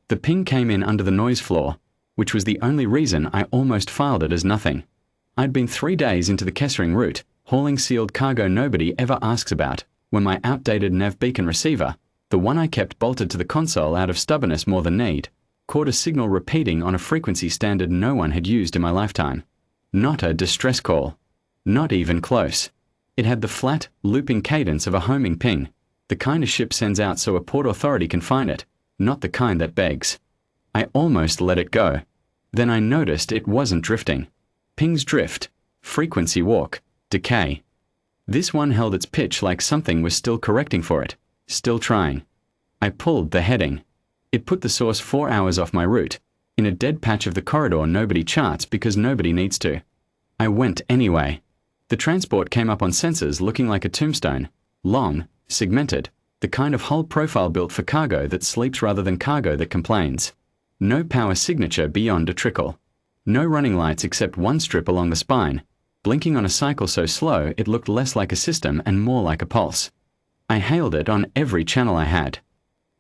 The ping came in under the noise floor, which was the only reason I almost filed it as nothing. I'd been 3 days into the Kessering route, hauling sealed cargo nobody ever asks about, when my outdated nav beacon receiver, the one I kept bolted to the console out of stubbornness more than need, caught a signal repeating on a frequency standard no one had used in my lifetime. Not a distress call. Not even close. It had the flat, looping cadence of a homing ping, the kind a ship sends out so a port authority can find it, not the kind that begs. I almost let it go. Then I noticed it wasn't drifting. Pings drift, frequency walk, decay. This one held its pitch like something was still correcting for it, still trying. I pulled the heading. It put the source 4 hours off my route, in a dead patch of the corridor nobody charts because nobody needs to. I went anyway. The transport came up on sensors looking like a tombstone, long, segmented, the kind of hull profile built for cargo that sleeps rather than cargo that complains. No power signature beyond a trickle. No running lights except one strip along the spine, blinking on a cycle so slow it looked less like a system and more like a pulse. I hailed it on every channel I had.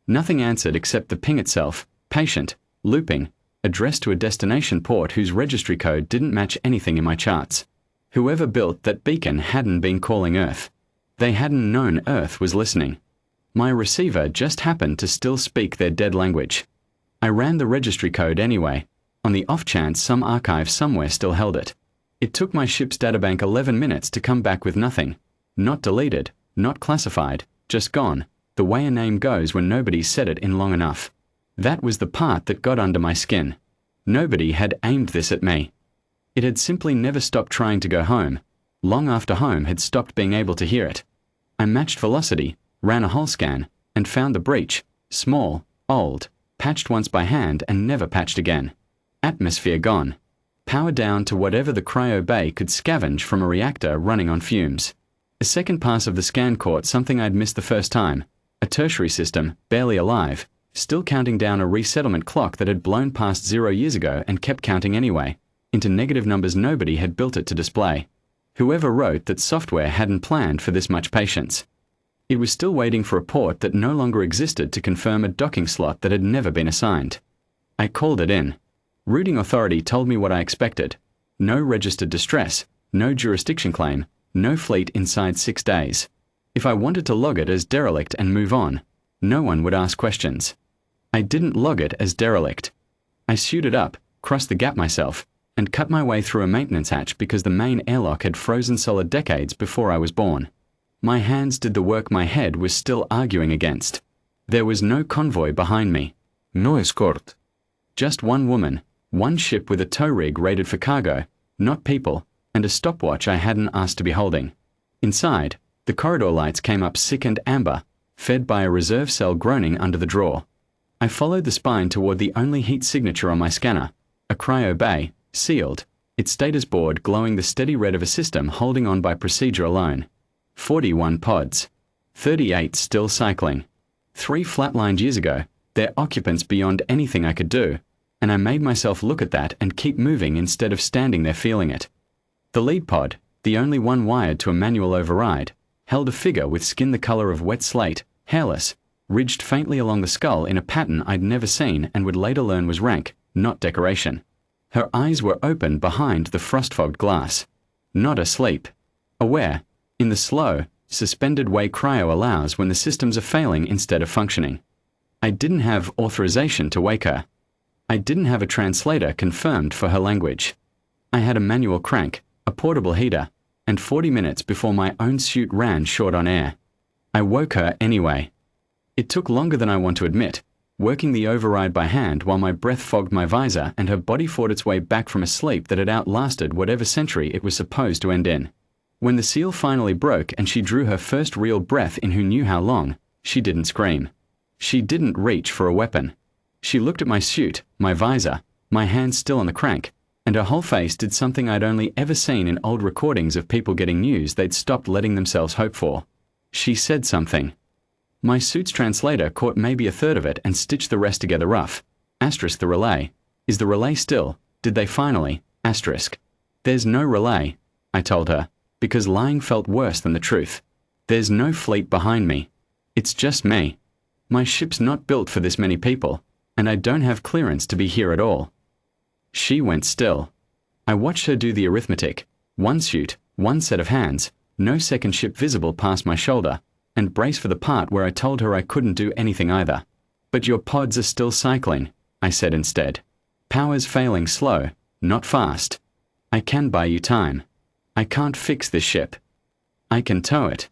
Nothing answered except the ping itself, patient, looping, addressed to a destination port whose registry code didn't match anything in my charts. Whoever built that beacon hadn't been calling Earth. They hadn't known Earth was listening. My receiver just happened to still speak their dead language. I ran the registry code anyway, on the off chance some archive somewhere still held it. It took my ship's databank 11 minutes to come back with nothing. Not deleted, not classified, just gone, the way a name goes when nobody's said it in long enough. That was the part that got under my skin. Nobody had aimed this at me. It had simply never stopped trying to go home, long after home had stopped being able to hear it. I matched velocity, ran a hull scan, and found the breach, small, old, patched once by hand and never patched again. Atmosphere gone. Power down to whatever the cryo bay could scavenge from a reactor running on fumes. A second pass of the scan caught something I'd missed the first time, a tertiary system, barely alive, still counting down a resettlement clock that had blown past 0 years ago and kept counting anyway, into negative numbers nobody had built it to display. Whoever wrote that software hadn't planned for this much patience. It was still waiting for a port that no longer existed to confirm a docking slot that had never been assigned. I called it in. Routing authority told me what I expected. No registered distress, no jurisdiction claim, no fleet inside 6 days. If I wanted to log it as derelict and move on, no one would ask questions. I didn't log it as derelict. I suited up, crossed the gap myself, and cut my way through a maintenance hatch because the main airlock had frozen solid decades before I was born. My hands did the work my head was still arguing against. There was no convoy behind me. No escort. Just one woman, one ship with a tow rig rated for cargo, not people, and a stopwatch I hadn't asked to be holding. Inside, the corridor lights came up sick and amber, fed by a reserve cell groaning under the drawer. I followed the spine toward the only heat signature on my scanner, a cryo bay, sealed, its status board glowing the steady red of a system holding on by procedure alone. 41 pods. 38 still cycling. 3 flatlined years ago, their occupants beyond anything I could do, and I made myself look at that and keep moving instead of standing there feeling it. The lead pod, the only one wired to a manual override, held a figure with skin the color of wet slate, hairless, ridged faintly along the skull in a pattern I'd never seen and would later learn was rank, not decoration. Her eyes were open behind the frost-fogged glass. Not asleep. Aware, in the slow, suspended way cryo allows when the systems are failing instead of functioning. I didn't have authorization to wake her. I didn't have a translator confirmed for her language. I had a manual crank, a portable heater, and 40 minutes before my own suit ran short on air. I woke her anyway. It took longer than I want to admit, working the override by hand while my breath fogged my visor and her body fought its way back from a sleep that had outlasted whatever century it was supposed to end in. When the seal finally broke and she drew her first real breath in who knew how long, she didn't scream. She didn't reach for a weapon. She looked at my suit, my visor, my hands still on the crank, and her whole face did something I'd only ever seen in old recordings of people getting news they'd stopped letting themselves hope for. She said something. My suit's translator caught maybe a third of it and stitched the rest together rough. Asterisk the relay. Is the relay still? Did they finally? Asterisk. There's no relay, I told her, because lying felt worse than the truth. There's no fleet behind me. It's just me. My ship's not built for this many people. and I don't have clearance to be here at all." She went still. I watched her do the arithmetic. 1 suit, 1 set of hands, no second ship visible past my shoulder, and brace for the part where I told her I couldn't do anything either. "But your pods are still cycling," I said instead. "Power's failing slow, not fast. I can buy you time. I can't fix this ship. I can tow it."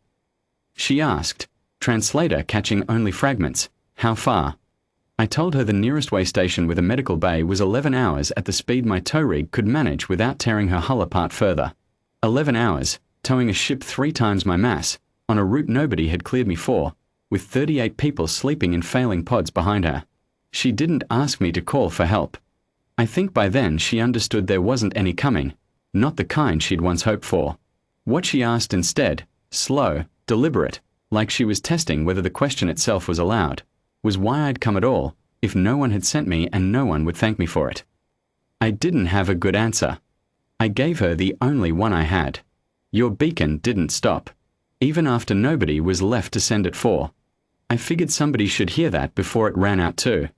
She asked, translator catching only fragments, "How far?" I told her the nearest way station with a medical bay was 11 hours at the speed my tow rig could manage without tearing her hull apart further. 11 hours, towing a ship 3 times my mass, on a route nobody had cleared me for, with 38 people sleeping in failing pods behind her. She didn't ask me to call for help. I think by then she understood there wasn't any coming, not the kind she'd once hoped for. What she asked instead, slow, deliberate, like she was testing whether the question itself was allowed, was why I'd come at all, if no one had sent me and no one would thank me for it. I didn't have a good answer. I gave her the only one I had. Your beacon didn't stop, even after nobody was left to send it for. I figured somebody should hear that before it ran out too.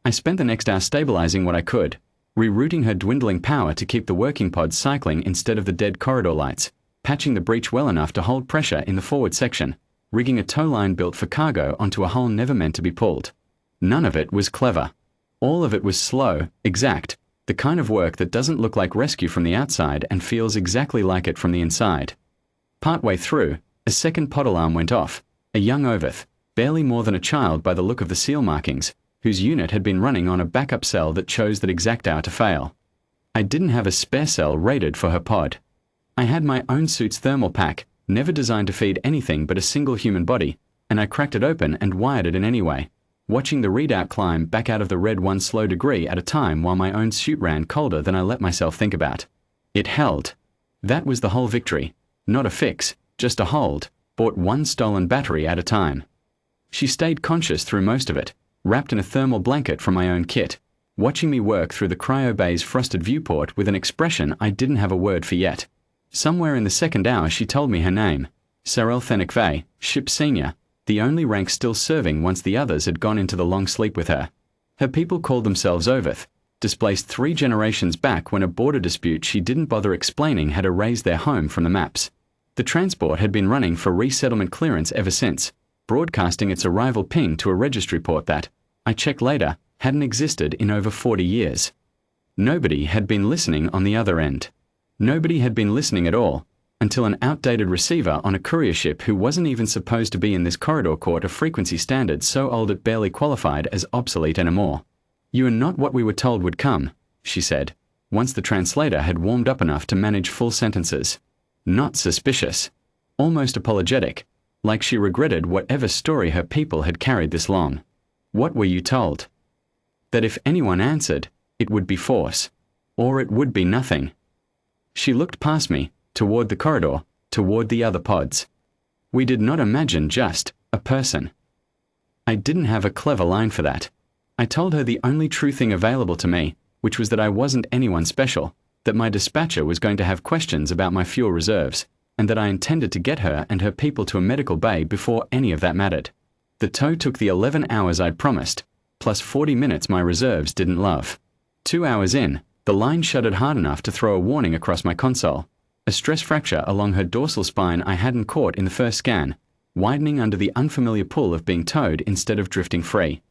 I spent the next hour stabilizing what I could, rerouting her dwindling power to keep the working pods cycling instead of the dead corridor lights, patching the breach well enough to hold pressure in the forward section, rigging a tow line built for cargo onto a hull never meant to be pulled. None of it was clever. All of it was slow, exact, the kind of work that doesn't look like rescue from the outside and feels exactly like it from the inside. Partway through, a second pod alarm went off, a young Oveth, barely more than a child by the look of the seal markings, whose unit had been running on a backup cell that chose that exact hour to fail. I didn't have a spare cell rated for her pod. I had my own suit's thermal pack, never designed to feed anything but a single human body, and I cracked it open and wired it in anyway, watching the readout climb back out of the red 1 slow degree at a time while my own suit ran colder than I let myself think about. It held. That was the whole victory. Not a fix, just a hold, bought 1 stolen battery at a time. She stayed conscious through most of it, wrapped in a thermal blanket from my own kit, watching me work through the cryo bay's frosted viewport with an expression I didn't have a word for yet. Somewhere in the second hour she told me her name, Sarel Thenekve, ship senior, the only rank still serving once the others had gone into the long sleep with her. Her people called themselves Oveth, displaced 3 generations back when a border dispute she didn't bother explaining had erased their home from the maps. The transport had been running for resettlement clearance ever since, broadcasting its arrival ping to a registry port that, I checked later, hadn't existed in over 40 years. Nobody had been listening on the other end. Nobody had been listening at all, until an outdated receiver on a courier ship who wasn't even supposed to be in this corridor caught a frequency standard so old it barely qualified as obsolete anymore. "You are not what we were told would come," she said, once the translator had warmed up enough to manage full sentences. Not suspicious. Almost apologetic, like she regretted whatever story her people had carried this long. "What were you told?" "That if anyone answered, it would be force, or it would be nothing." She looked past me, toward the corridor, toward the other pods. "We did not imagine just a person." I didn't have a clever line for that. I told her the only true thing available to me, which was that I wasn't anyone special, that my dispatcher was going to have questions about my fuel reserves, and that I intended to get her and her people to a medical bay before any of that mattered. The tow took the 11 hours I'd promised, plus 40 minutes my reserves didn't love. 2 hours in, the line shuddered hard enough to throw a warning across my console, a stress fracture along her dorsal spine I hadn't caught in the first scan, widening under the unfamiliar pull of being towed instead of drifting free.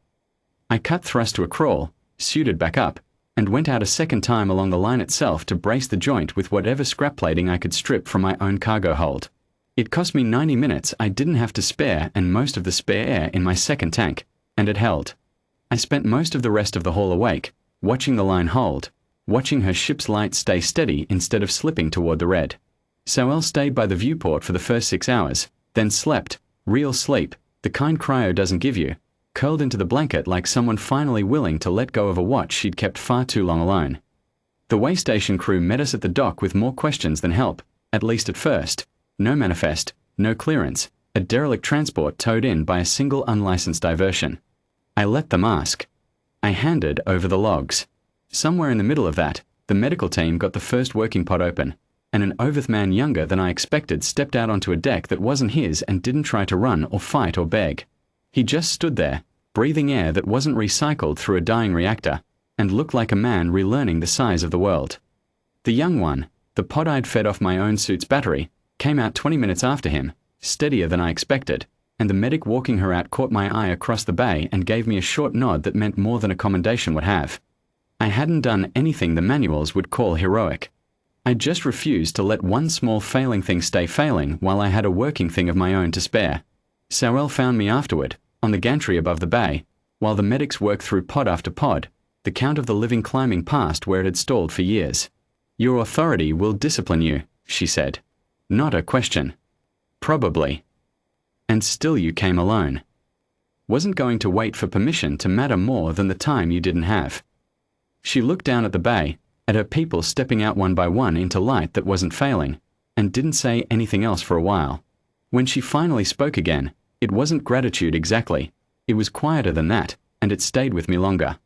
I cut thrust to a crawl, suited back up, and went out a second time along the line itself to brace the joint with whatever scrap plating I could strip from my own cargo hold. It cost me 90 minutes I didn't have to spare and most of the spare air in my second tank, and it held. I spent most of the rest of the haul awake, watching the line hold, watching her ship's light stay steady instead of slipping toward the red. Sowell stayed by the viewport for the first 6 hours, then slept, real sleep, the kind cryo doesn't give you, curled into the blanket like someone finally willing to let go of a watch she'd kept far too long alone. The way station crew met us at the dock with more questions than help, at least at first. No manifest, no clearance, a derelict transport towed in by a single unlicensed diversion. I let them ask. I handed over the logs. Somewhere in the middle of that, the medical team got the first working pod open, and an Oveth man younger than I expected stepped out onto a deck that wasn't his and didn't try to run or fight or beg. He just stood there, breathing air that wasn't recycled through a dying reactor, and looked like a man relearning the size of the world. The young one, the pod I'd fed off my own suit's battery, came out 20 minutes after him, steadier than I expected, and the medic walking her out caught my eye across the bay and gave me a short nod that meant more than a commendation would have. I hadn't done anything the manuals would call heroic. I just refused to let one small failing thing stay failing while I had a working thing of my own to spare. Sorrel found me afterward, on the gantry above the bay, while the medics worked through pod after pod, the count of the living climbing past where it had stalled for years. "Your authority will discipline you," she said. Not a question. Probably. And still you came alone. Wasn't going to wait for permission to matter more than the time you didn't have. She looked down at the bay, at her people stepping out one by one into light that wasn't failing, and didn't say anything else for a while. When she finally spoke again, it wasn't gratitude exactly. It was quieter than that, and it stayed with me longer.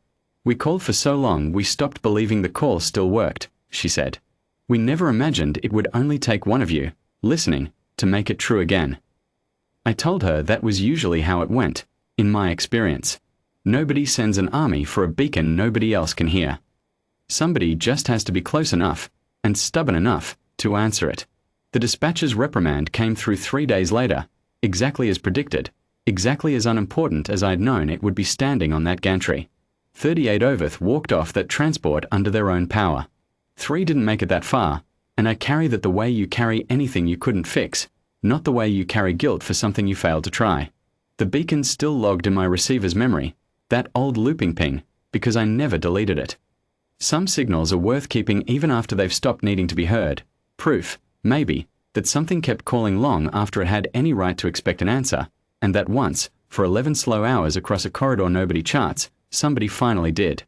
"We called for so long we stopped believing the call still worked," she said. "We never imagined it would only take one of you, listening, to make it true again." I told her that was usually how it went, in my experience. Nobody sends an army for a beacon nobody else can hear. Somebody just has to be close enough, and stubborn enough, to answer it. The dispatcher's reprimand came through 3 days later, exactly as predicted, exactly as unimportant as I'd known it would be standing on that gantry. 38 Oveth walked off that transport under their own power. 3 didn't make it that far, and I carry that the way you carry anything you couldn't fix, not the way you carry guilt for something you failed to try. The beacon's still logged in my receiver's memory, that old looping ping, because I never deleted it. Some signals are worth keeping even after they've stopped needing to be heard. Proof, maybe, that something kept calling long after it had any right to expect an answer, and that once, for 11 slow hours across a corridor nobody charts, somebody finally did.